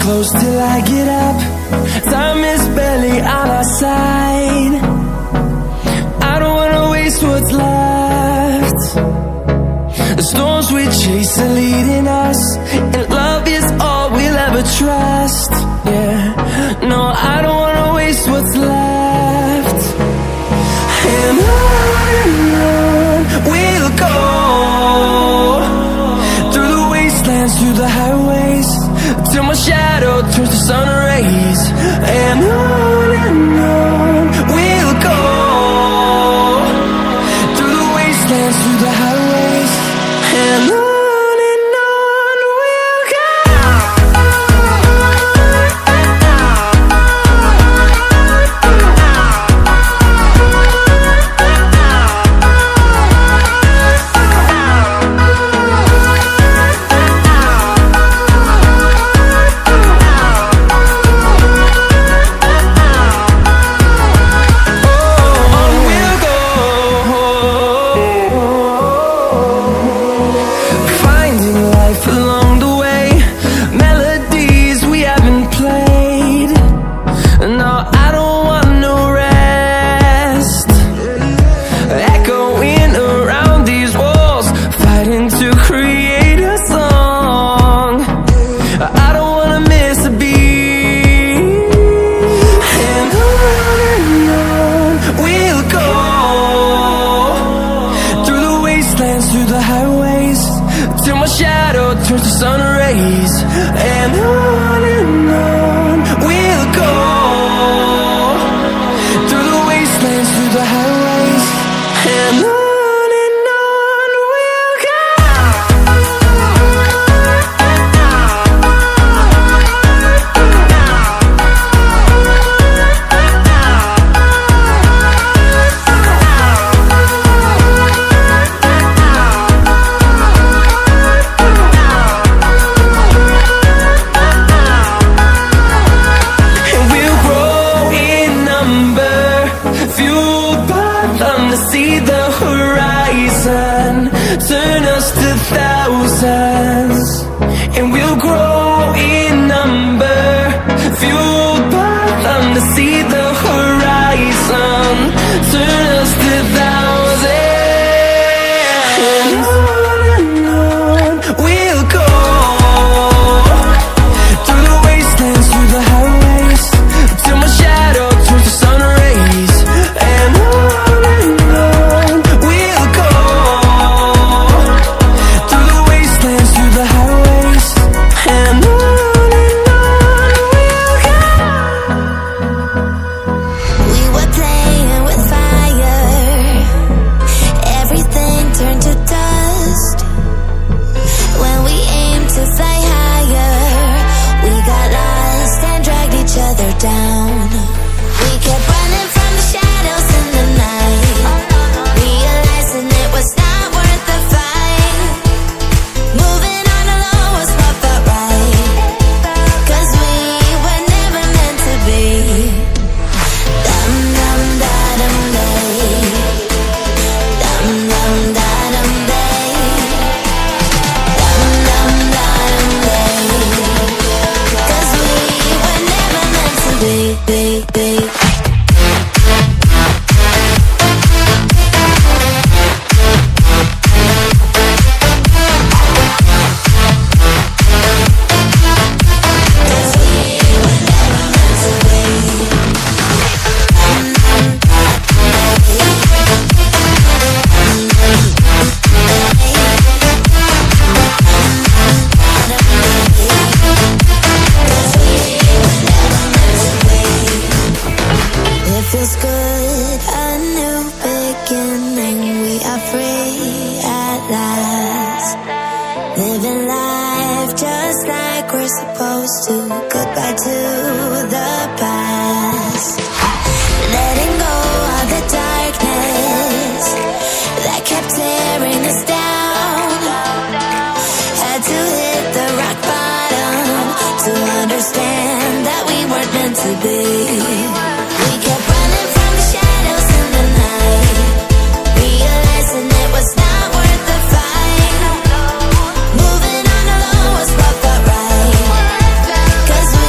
close till I get up. Time is barely on our side. I don't wanna waste what's left. The storms we chase are leading us, and love is all we'll ever trust. Yeah, no, I don't wanna waste what's left. And on we'll go, through the wastelands, through the highways, till my shadow turns to sun rays. And on we'll go, through the wastelands, through the highways, and on we'll go. Through the highways, till my shadow turns to sun rays. And on we'll go, through the wastelands, through the highways, and on we'll go. See the horizon, turn us to thousands, and we'll grow in number, fueled by them to see the horizon, turn us to thousands. And on we'll go, through the wastelands, through the highways, till my shadow turns to sun rays. And down. We kept running from the shadows in the night, realizing it was not worth the fight. Moving on alone was what felt right, 'cause we were never meant to be. Dum dum da dum day, dum dum da dum day, dum dum da dum day, 'cause we were never meant to be. Feels good, a new beginning. We are free at last, living life just like we're supposed to. Goodbye to the past, letting go of the darkness that kept tearing us down. Had to hit the rock bottom to understand that we weren't meant to be. We kept running from the shadows in the night, realizing it was not worth the fight. Moving on alone was what felt right, 'cause we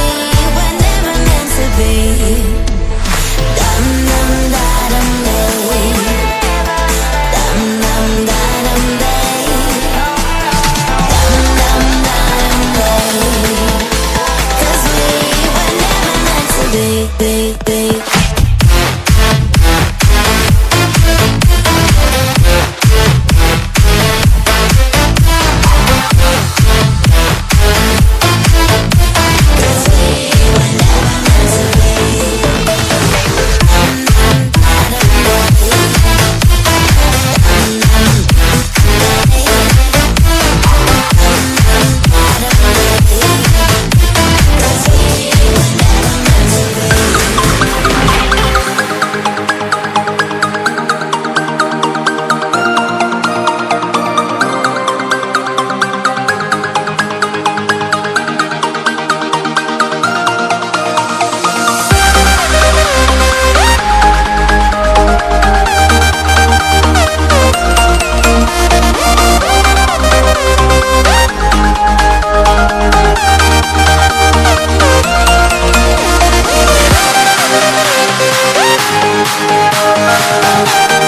We'll be right back.